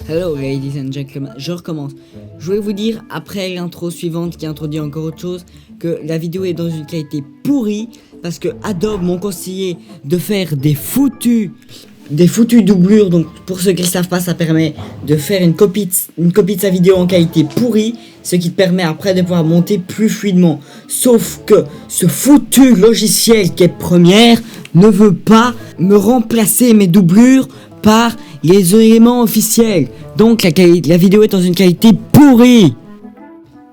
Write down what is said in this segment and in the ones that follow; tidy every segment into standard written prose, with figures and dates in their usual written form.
Hello ladies and gentlemen, je recommence. Je voulais vous dire, après l'intro suivante qui introduit encore autre chose, que la vidéo est dans une qualité pourrie, parce que Adobe m'ont conseillé de faire des foutues doublures. Donc pour ceux qui ne savent pas, ça permet de faire une copie de sa vidéo en qualité pourrie, ce qui te permet après de pouvoir monter plus fluidement. Sauf que ce foutu logiciel qui est Premiere ne veut pas me remplacer mes doublures par les éléments officiels. Donc la vidéo est dans une qualité pourrie.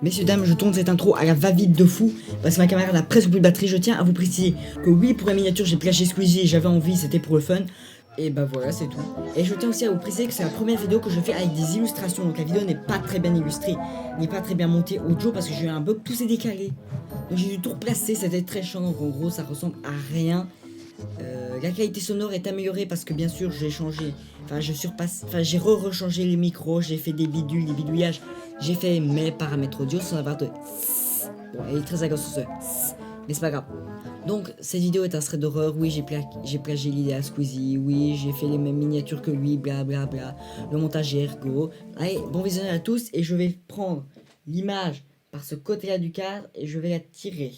Messieurs, dames, je tourne cette intro à la va-vite de fou parce que ma caméra n'a presque plus de batterie. Je tiens à vous préciser que oui, pour la miniature, j'ai plagié Squeezie et j'avais envie, c'était pour le fun. Et bah voilà, c'est tout. Et je tiens aussi à vous préciser que c'est la première vidéo que je fais avec des illustrations. Donc la vidéo n'est pas très bien illustrée, n'est pas très bien montée audio parce que j'ai eu un bug, tout s'est décalé. Donc j'ai dû tout replacer, c'était très chiant. Donc en gros, ça ressemble à rien. La qualité sonore est améliorée parce que bien sûr j'ai changé, j'ai rechangé les micros, j'ai fait des bidules, des bidouillages, j'ai fait mes paramètres audio sans avoir de bon, elle est très agaçante ce mais c'est pas grave. Donc cette vidéo est un thread d'horreur, oui j'ai plagié l'idée à Squeezie, oui j'ai fait les mêmes miniatures que lui, bla bla bla, le montage est ergo. Allez, bon visionnage à tous et je vais prendre l'image par ce côté là du cadre et je vais la tirer.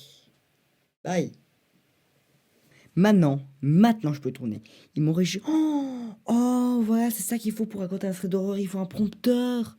Bye. Maintenant je peux tourner. Ils m'ont régi. Oh, voilà, c'est ça qu'il faut pour raconter un thread d'horreur. Il faut un prompteur.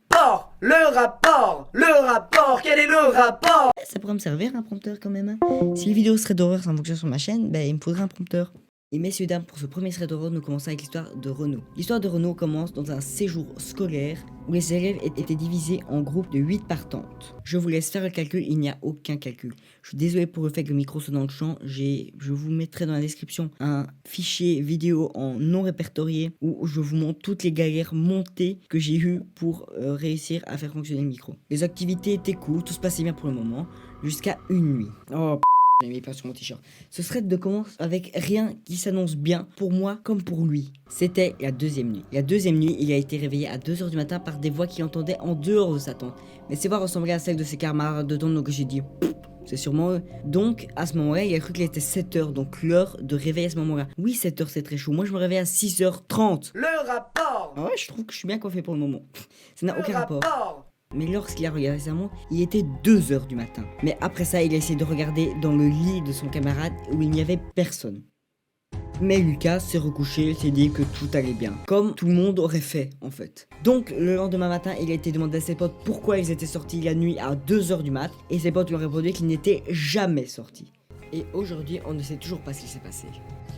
Le rapport, quel est le rapport? Ça pourrait me servir un prompteur quand même. Si les vidéos thread d'horreur ça fonctionne sur ma chaîne, il me faudrait un prompteur. Et messieurs dames, pour ce premier thread d'horreur, nous commençons avec l'histoire de Renaud. L'histoire de Renaud commence dans un séjour scolaire où les élèves étaient divisés en groupes de 8 partantes. Je vous laisse faire le calcul, il n'y a aucun calcul. Je suis désolé pour le fait que le micro soit dans le champ, je vous mettrai dans la description un fichier vidéo en non répertorié où je vous montre toutes les galères montées que j'ai eues pour réussir à faire fonctionner le micro. Les activités étaient cool, tout se passait bien pour le moment, jusqu'à une nuit. Oh j'ai mis pas sur mon t-shirt. Ce thread de commence avec rien qui s'annonce bien pour moi comme pour lui. C'était la deuxième nuit. La deuxième nuit, il a été réveillé à 2h du matin par des voix qu'il entendait en dehors de sa tente. Mais ces voix ressemblaient à celles de ses camarades de tente, donc j'ai dit c'est sûrement eux. Donc à ce moment-là, il a cru qu'il était 7h, donc l'heure de réveil à ce moment-là. Oui, 7h c'est très chaud. Moi je me réveille à 6h30. Le rapport. Ah ouais, je trouve que je suis bien coiffé pour le moment. Ça n'a aucun rapport. Mais lorsqu'il a regardé sa montre, il était 2h du matin. Mais après ça, il a essayé de regarder dans le lit de son camarade où il n'y avait personne. Mais Lucas s'est recouché, il s'est dit que tout allait bien. Comme tout le monde aurait fait, en fait. Donc, le lendemain matin, il a été demandé à ses potes pourquoi ils étaient sortis la nuit à 2h du mat. Et ses potes lui ont répondu qu'ils n'étaient jamais sortis. Et aujourd'hui, on ne sait toujours pas ce qui s'est passé.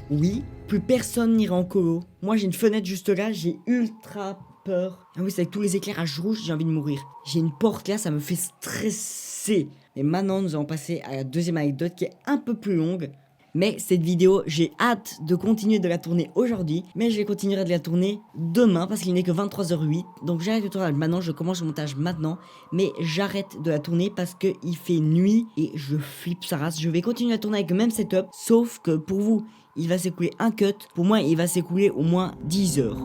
Oui, plus personne n'ira en colo. Moi, j'ai une fenêtre juste là, j'ai ultra peur. Ah oui, c'est avec tous les éclairages rouges, j'ai envie de mourir. J'ai une porte là, ça me fait stresser. Mais maintenant, nous allons passer à la deuxième anecdote qui est un peu plus longue. Mais cette vidéo, j'ai hâte de continuer de la tourner aujourd'hui. Mais je continuerai de la tourner demain parce qu'il n'est que 23h08. Donc j'arrête le tournage maintenant, je commence le montage maintenant. Mais j'arrête de la tourner parce qu'il fait nuit et je flippe sa race. Je vais continuer à tourner avec le même setup. Sauf que pour vous, il va s'écouler un cut. Pour moi, il va s'écouler au moins 10 heures.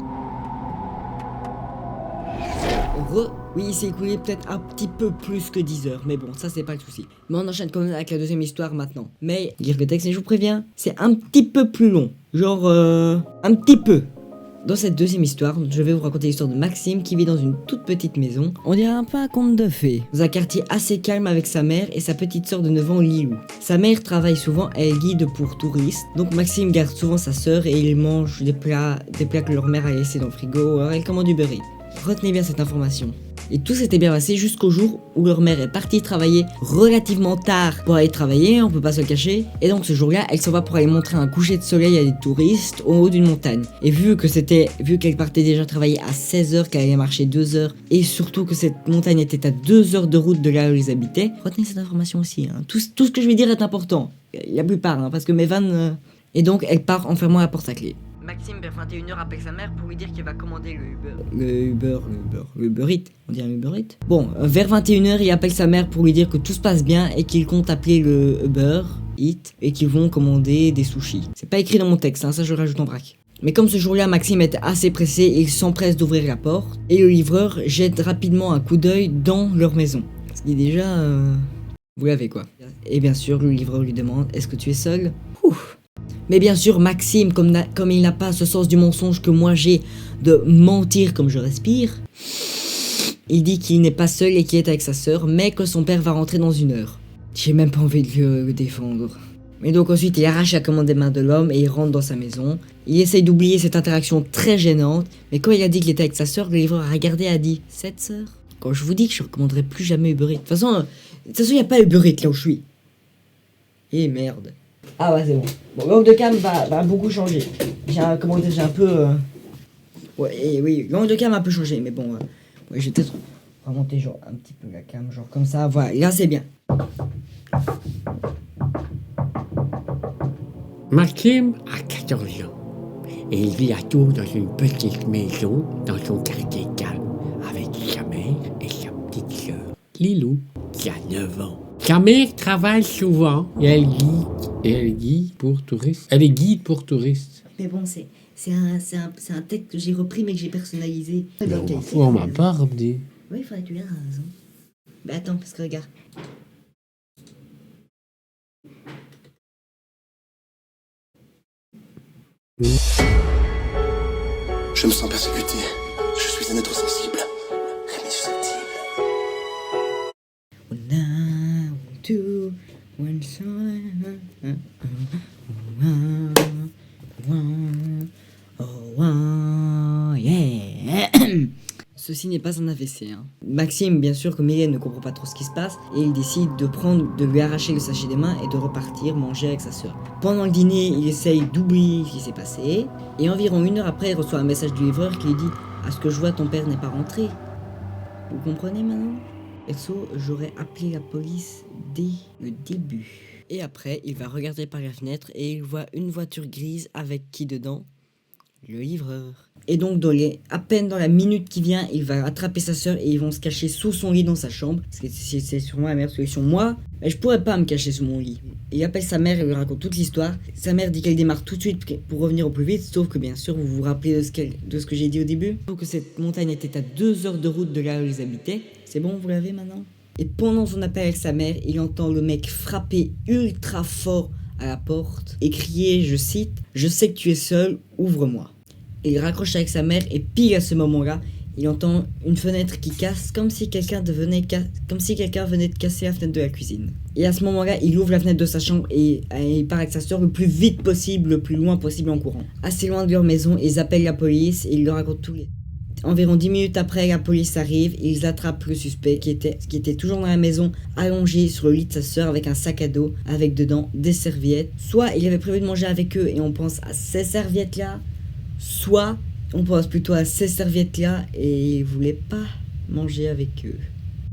Oui, il s'est écoulé peut-être un petit peu plus que 10 heures, mais bon, ça c'est pas le souci. Mais on enchaîne quand même avec la deuxième histoire maintenant. Mais, lire le texte, et je vous préviens, c'est un petit peu plus long. Genre, un petit peu. Dans cette deuxième histoire, je vais vous raconter l'histoire de Maxime qui vit dans une toute petite maison. On dirait un peu un conte de fées. Dans un quartier assez calme avec sa mère et sa petite sœur de 9 ans, Lilou. Sa mère travaille souvent, elle est guide pour touristes. Donc Maxime garde souvent sa sœur et ils mangent des plats que leur mère a laissés dans le frigo. Alors elle commande du beurre. Retenez bien cette information. Et tout s'était bien passé jusqu'au jour où leur mère est partie travailler relativement tard pour aller travailler, on peut pas se le cacher. Et donc ce jour-là, elle s'en va pour aller montrer un coucher de soleil à des touristes au haut d'une montagne. Et vu qu'elle partait déjà travailler à 16h, qu'elle allait marcher 2 heures, et surtout que cette montagne était à 2 heures de route de là où ils habitaient, retenez cette information aussi. Tout ce que je vais dire est important. La plupart, parce que mes vannes... Et donc elle part en fermant la porte à clé. Maxime, vers 21h, appelle sa mère pour lui dire qu'il va commander le Uber Eats. On dirait un Uber Eats. Bon, vers 21h, il appelle sa mère pour lui dire que tout se passe bien et qu'il compte appeler le Uber Eats et qu'ils vont commander des sushis. C'est pas écrit dans mon texte, ça je le rajoute en vrac. Mais comme ce jour-là, Maxime était assez pressé, il s'empresse d'ouvrir la porte et le livreur jette rapidement un coup d'œil dans leur maison. Parce qu'il est déjà... Vous l'avez quoi. Et bien sûr, le livreur lui demande « Est-ce que tu es seul ?» Ouf. Mais bien sûr, Maxime, comme il n'a pas ce sens du mensonge que moi j'ai de mentir comme je respire, il dit qu'il n'est pas seul et qu'il est avec sa sœur, mais que son père va rentrer dans 1 heure. J'ai même pas envie de le défendre. Mais donc ensuite, il arrache la commande des mains de l'homme et il rentre dans sa maison. Il essaye d'oublier cette interaction très gênante, mais quand il a dit qu'il était avec sa sœur, le livreur a regardé et a dit « Cette sœur ?» Quand je vous dis que je recommanderai plus jamais Uber Eats. De toute façon, il n'y a pas Uber Eats là où je suis. Eh merde. Ah ouais, c'est bon. Bon, l'angle de cam va beaucoup changer. J'ai un peu... Ouais, oui, l'angle de cam a un peu changé, mais bon... ouais, je vais peut-être remonter genre un petit peu la cam, genre comme ça, voilà, là c'est bien. Maxime a 14 ans et il vit à Tours dans une petite maison dans son quartier calme avec sa mère et sa petite sœur, Lilou, qui a 9 ans. Sa mère travaille souvent et elle guide pour touristes. Elle est guide pour touristes. Mais bon, c'est un texte que j'ai repris mais que j'ai personnalisé. On m'a pas repris. Oui, il faudrait que tu aies raison. Mais attends, parce que regarde. Je me sens persécuté. Je suis un être sensible. Mais susceptible. 1, 2, 1, yeah. Ceci n'est pas un AVC. Hein. Maxime, bien sûr, comme Mylène ne comprend pas trop ce qui se passe, et il décide de lui arracher le sachet des mains et de repartir manger avec sa sœur. Pendant le dîner, il essaye d'oublier ce qui s'est passé, et environ 1 heure après, il reçoit un message du livreur qui lui dit « À ce que je vois, ton père n'est pas rentré. » Vous comprenez maintenant? Perso, j'aurais appelé la police dès le début. Et après, il va regarder par la fenêtre et il voit une voiture grise avec qui dedans? Le livreur. Et donc, à peine dans la minute qui vient, il va attraper sa sœur et ils vont se cacher sous son lit dans sa chambre. Parce que c'est sûrement la meilleure solution. Moi, je pourrais pas me cacher sous mon lit. Il appelle sa mère et lui raconte toute l'histoire. Sa mère dit qu'elle démarre tout de suite pour revenir au plus vite. Sauf que bien sûr, vous vous rappelez de ce que j'ai dit au début. Sauf que cette montagne était à 2 heures de route de là où ils habitaient. C'est bon, vous l'avez maintenant? Et pendant son appel avec sa mère, il entend le mec frapper ultra fort à la porte et crier, je cite, « Je sais que tu es seul, ouvre-moi ». Et il raccroche avec sa mère et pile à ce moment-là, il entend une fenêtre qui casse comme si quelqu'un venait de casser la fenêtre de la cuisine. Et à ce moment-là, il ouvre la fenêtre de sa chambre et il part avec sa soeur le plus vite possible, le plus loin possible en courant. Assez loin de leur maison, ils appellent la police et ils leur racontent tout. Environ 10 minutes après, la police arrive et ils attrapent le suspect qui était toujours dans la maison, allongé sur le lit de sa sœur avec un sac à dos, avec dedans des serviettes. Soit il avait prévu de manger avec eux et on pense à ces serviettes-là, soit on pense plutôt à ces serviettes-là et il voulait pas manger avec eux.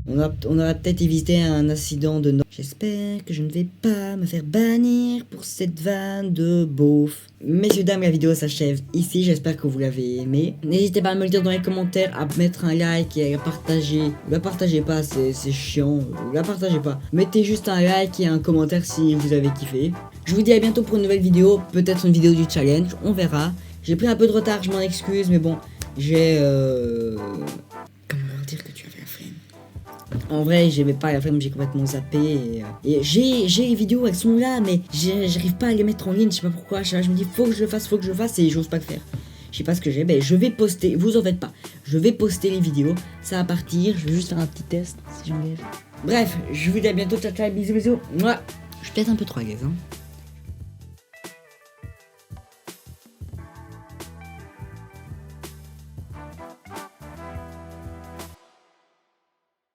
On aura peut-être évité un accident de noce. J'espère que je ne vais pas me faire bannir pour cette vanne de beauf. Messieurs, dames, la vidéo s'achève ici. J'espère que vous l'avez aimé. N'hésitez pas à me le dire dans les commentaires, à mettre un like et à la partager. La partagez pas, c'est chiant. La partagez pas. Mettez juste un like et un commentaire si vous avez kiffé. Je vous dis à bientôt pour une nouvelle vidéo. Peut-être une vidéo du challenge. On verra. J'ai pris un peu de retard, je m'en excuse, mais bon, j'ai comment leur dire que tu avais la flemme? En vrai, j'avais pas la flemme, j'ai complètement zappé. Et j'ai les vidéos, elles sont là, mais j'arrive pas à les mettre en ligne, je sais pas pourquoi. Je me dis, faut que je le fasse, et j'ose pas le faire. Je sais pas ce que j'ai, je vais poster, vous en faites pas. Je vais poster les vidéos, ça va partir, je vais juste faire un petit test, si j'enlève. Bref, je vous dis à bientôt, ciao ciao, bisous. Moi, je suis peut-être un peu trop à l'aise, hein.